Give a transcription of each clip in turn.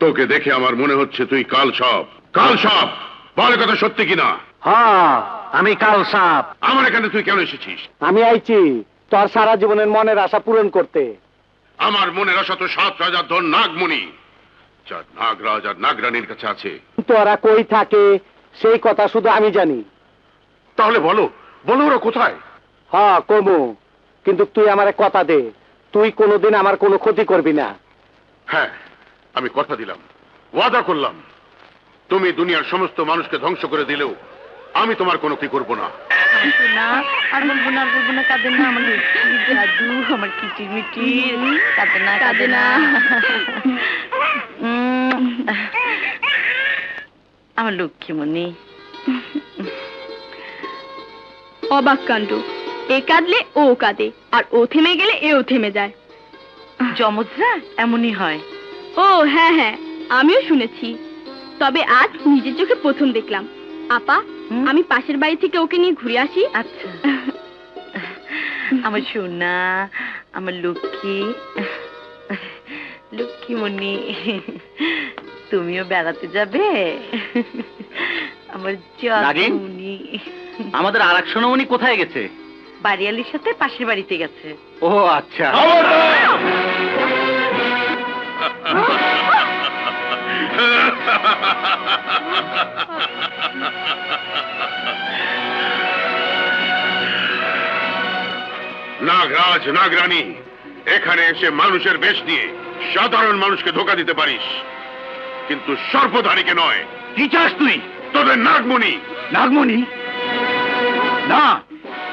তোকে দেখে আমার মনে হচ্ছে তুই কাল সাপ। কাল সাপ, বল কথা সত্যি কিনা? হ্যাঁ, আমি কাল সাপ। আমার এখানে তুই কেন এসেছিস? আমি আইছি তোর সারা জীবনের মনের আশা পূরণ করতে। আমার মনের আশা তো 7 রাজার ধন নাগমণি, যা নাগরাজ আর নাগরানীর কাছে আছে। তোরা কই থাকে সেই কথা শুধু আমি জানি। তাহলে বলো, বলো ওরা কোথায়? হ্যাঁ কমু, কিন্তু তুই আমারে কথা দে, তুই কোনোদিন আমার কোনো ক্ষতি করবি না। হ্যাঁ, আমি কথা দিলাম, ওয়াদা করলাম, তুমি দুনিয়ার সমস্ত মানুষকে ধ্বংস করে দিলেও আমি তোমার কোনো কি করবো না। আর বলবো না, আর বলবো না, কাঁদে না আমার দাদু, আমার কিচিরমিটি, কাঁদে না, কাঁদে না। আমার লক্ষ্মীমণি। অবাক কাণ্ড, এ কাঁদলে ও কাঁদে, আর ও থেমে গেলে এও থেমে যায়। যমজরা এমনই হয়। ও হ্যাঁ হ্যাঁ, আমিও শুনেছি, তবে আজ নিজের চোখে প্রথম দেখলাম। আপা, আমি পাশের বাড়ি থেকে ওকে নিয়ে ঘুরে আসি। আচ্ছা। আমার সোনা, আমার লক্ষ্মী, লক্ষ্মীমণি, তুমিও বেড়াতে যাবে? আমার জাদুমণি। আমাদের আরেক সোনামণি কোথায় গেছে? বাড়িয়ালির সাথে পাশের বাড়িতে গেছে। ও আচ্ছা। নাগরাজ, নাগরানী, এখানে এসে মানুষের বেশ নিয়ে সাধারণ মানুষকে ধোঁকা দিতে পারিস, কিন্তু সর্বধারীকে নয়। কি চাস তুই? তোদের নাগমণি। নাগমণি? না,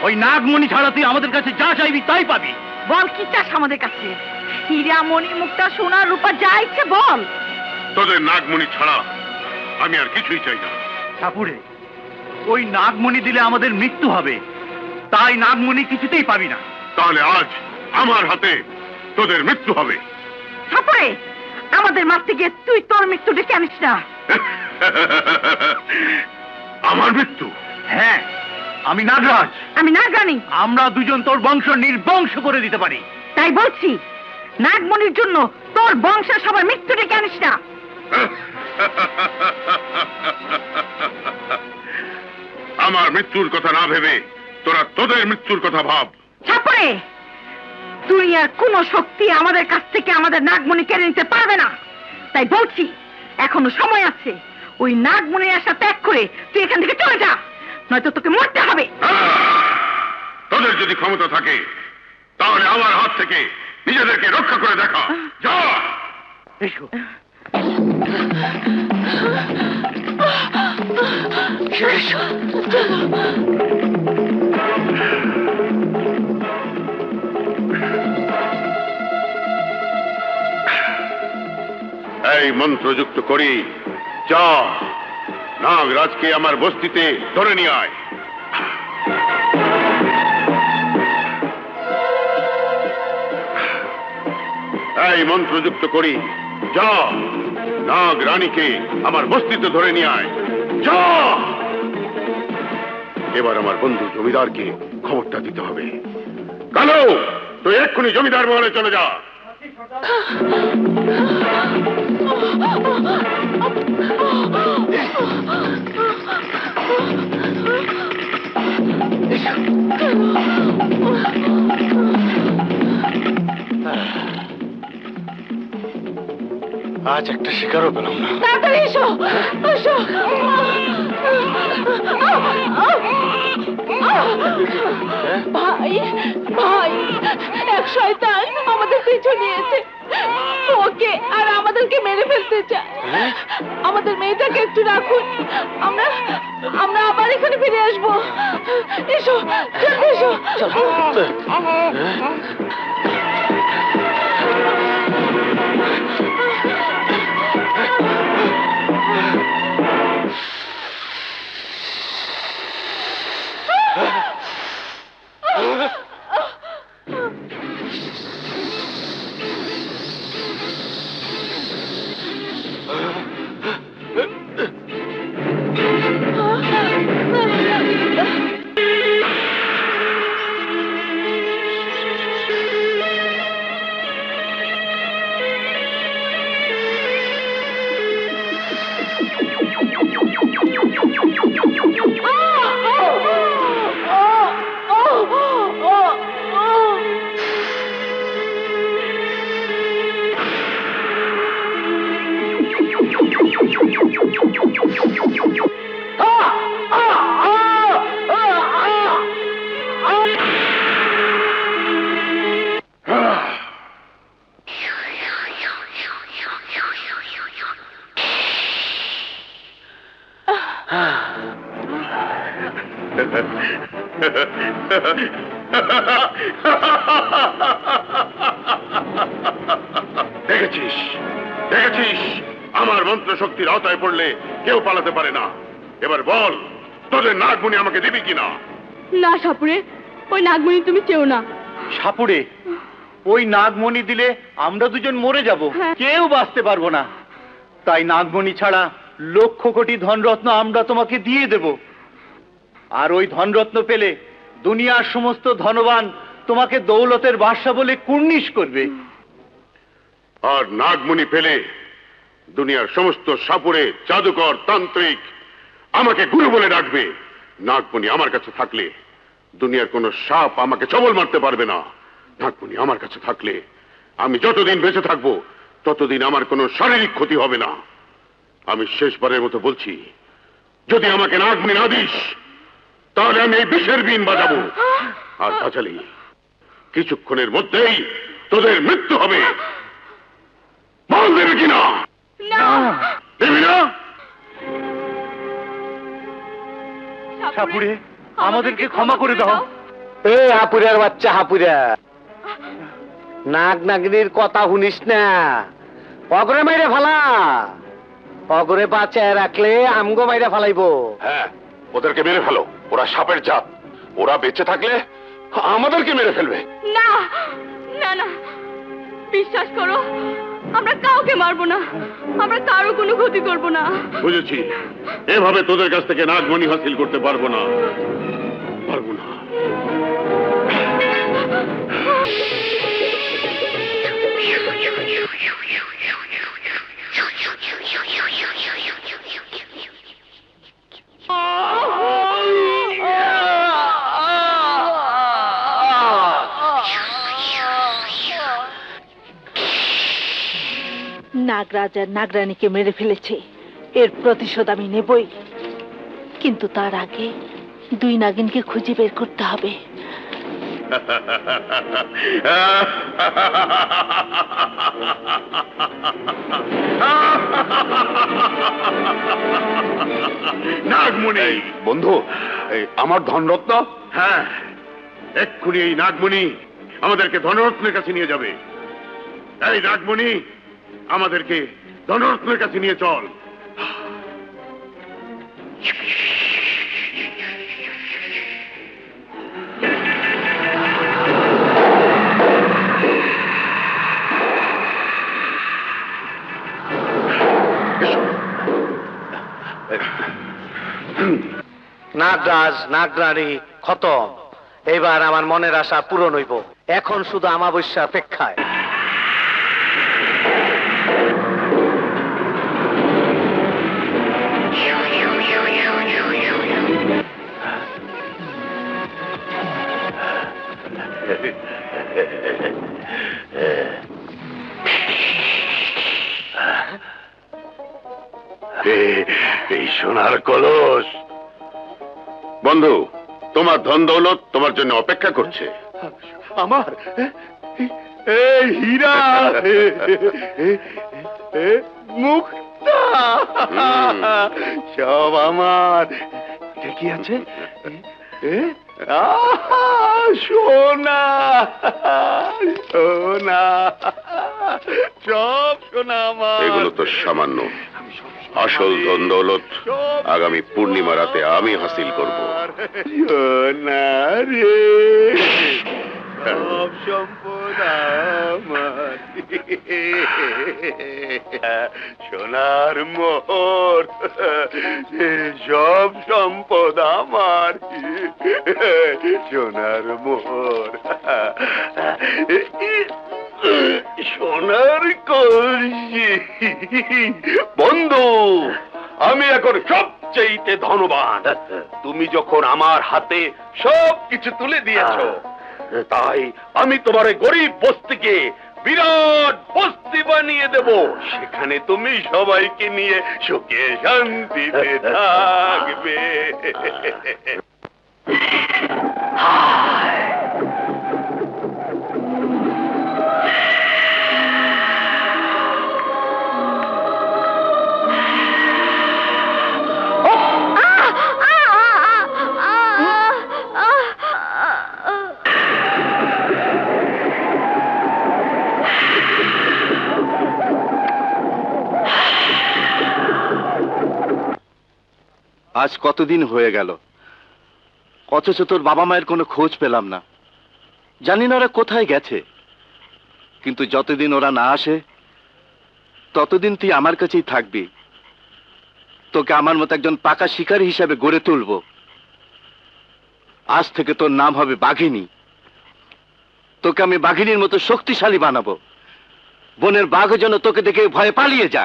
ওই নাগমণি ছাড়া তুই আমাদের কাছে যা চাইবি তাই পাবি। বল কি চাস আমাদের কাছে? হীরা, মণি, মুক্তা, সোনা, রূপা, যা ইচ্ছে বল। তোদের নাগমণি ছাড়া আমি আর কিছুই চাই না। ঠাকুরে, ওই নাগমণি দিলে আমাদের মৃত্যু হবে, তাই নাগমণি কিছুতেই পাবি না। তাহলে আজ আমার হাতে তোদের মৃত্যু হবে। ঠাকুরে, আমাদের মারতে গিয়ে তুই তোর মৃত্যু ডেকে আনিস না। আমার মৃত্যু? হ্যাঁ, আমি নাগরাজ, আমি নাগরানী, আমরা দুজন তোর বংশ নির্বংশ করে দিতে পারি। তাই বলছি, নাগমণির জন্য তোর বংশের সবার মৃত্যু ডেকে আনিস না। আমার মৃত্যুর কথা না ভেবে তোরা তোদের মৃত্যুর কথা ভাব। ঠাকুরে, দুনিয়ার কোন শক্তি আমাদের কাছ থেকে আমাদের নাগমণি কেড়ে নিতে পারবে না। তাই বলছি, এখনো সময় আছে। ওই নাগমণির আশা ত্যাগ করে তুই এখান থেকে চলে যা, নয়তো তোকে মরতে হবে। তোদের যদি ক্ষমতা থাকে তাহলে আমার হাত থেকে নিজেদেরকে রক্ষা করে দেখা। যা। এসো। এই মন্ত্রযুক্ত করি, যা নাগরাজকে আমার বস্তিতে ধরে নিয়ে আয়। এই মন্ত্রযুক্ত করি, যা নাগরানীকে আমার বস্তিতে ধরে নিয়ে আয়। যা। এবার আমার বন্ধু জমিদারকে খবরটা দিতে হবে। কালো, তুই এক্ষুনি জমিদার মহলে চলে যা। আজ একটা শিকারও পেলাম না। তাড়াতাড়ি এসো, এসো। ভাই, ভাই, এক শয়তান আমাদের পিছু নিয়েছে। ওকে আর আমাদেরকে মেরে ফেলতে চায়। আমাদের মেয়েটাকে একটু রাখুন, আমরা আমরা আবার এখানে ফিরে আসবো। এসো, জলদি এসো। দেখেছিস দেখেছিস আমার মন্ত্র শক্তির আওতায় পড়লে কেউ পালাতে পারে না। এবার বল তোদের নাগমণি আমাকে দিবি কিনা? না সাপুরে, ওই নাগমণি তুমি চেও না। সাপুড়ে, ওই নাগমণি দিলে আমরা দুজন মরে যাব, হ্যাঁ। কেউ বাঁচতে পারবো না। তাই নাগমণি ছাড়া লক্ষ কোটি ধনরত্ন আমরা তোমাকে দিয়ে দেব। আর ওই ধনরত্ন পেলে দুনিয়ার সমস্ত ধনবান তোমাকে দৌলতের বাদশা বলে কুর্নিশ করবে। আর নাগমণি পেলে দুনিয়ার সমস্ত সাপুরে জাদুকর তান্ত্রিক আমাকে গুরু বলে ডাকবে। নাগমণি আমার কাছে থাকলে দুনিয়ার কোন সাপ আমাকে ছবল মারতে পারবে না। নাগমণি আমার কাছে থাকলে আমি যতদিন বেঁচে থাকবো ততদিন আমার কোনো শারীরিক ক্ষতি হবে না। আমি শেষবারের মতো বলছি, যদি আমাকে নাগমণি না দিস তাহলে আমি এই বিষের বিন বাজাবো। আর বাজালি কিছুক্ষণের মধ্যেই তোদের মৃত্যু হবে। বল দেবে কিনা? দেবি না? সাপুড়ে, আমাদেরকে ক্ষমা করে দাও। এ হাপুরের বাচ্চা হাপুরা, নাগ নাগিনীর কথা শুনিস না, অগরে মাইরে ফালা। অগরে বাঁচায় রাখলে আমগো মাইরে ফালাইবো। হ্যাঁ, ওদেরকে মেরে ফেলো, ওরা সাপের জাত। ওরা বেঁচে থাকলে আমাদেরকে মেরে ফেলবে। না না না, বিশ্বাস করো, আমরা কাউকে মারবো না, আমরা কারো কোনো ক্ষতি করবো না। বুঝেছি, এভাবে তোদের কাছ থেকে নাগমণি হাসিল করতে পারবো না, পারবো না। নাগরাজ আর নাগরানীকে মেরে ফেলেছে, এর প্রতিশোধ আমি নেবই। কিন্তু তার আগে দুই নাগিনকে খুঁজে বের করতে হবে। নাগমণি বন্ধু, আমার ধনরত্ন। হ্যাঁ, এক্ষুনি এই নাগমণি আমাদেরকে ধনরত্নের কাছে নিয়ে যাবে। এই নাগমণি, আমাদেরকে ধনরত্নের কাছে নিয়ে চল। নাগরাজ নাগরানী খতম। এবার আমার মনের আশা পূরণ হইব। এখন শুধু আমাবস্যা অপেক্ষায়। এই সোনার কলস। বন্ধু, তোমার ধন দৌলত তোমার জন্য অপেক্ষা করছে। আমার এই হীরা, মুক্তা, সব আমার। কি আছে? সোনা, সোনা, সব সোনা আমার। এগুলো তো সামান্য, আসল ধন দৌলত আগামী পূর্ণিমা রাতে আমি হাসিল করব। সোনা রে, সব সম্পদ আমার। সোনার মোহর, সব সম্পদ আমার। সোনার মোহর, সোনার কলসি। বন্ধু, আমি এখন সবচেয়ে ধনবান। তুমি যখন আমার হাতে সবকিছু তুলে দিয়েছো, তাই আমি তোমার গরিব বস্তিকে বিরাট বস্তি বানিয়ে দেব। সেখানে তুমি সবাইকে নিয়ে সুখে শান্তিতে থাকবে। আজ কতদিন হয়ে গেল, অথচ তোর বাবা মায়ের কোনো খোঁজ পেলাম না। জানি না ওরা কোথায় গেছে, কিন্তু যতদিন ওরা না আসে ততদিন তুই আমার কাছেই থাকবি। তোকে আমার মতো একজন পাকা শিকারী হিসাবে গড়ে তুলব। আজ থেকে তোর নাম হবে বাঘিনী। তোকে আমি বাঘিনীর মতো শক্তিশালী বানাবো। বনের বাঘ যেন তোকে দেখে ভয়ে পালিয়ে যায়।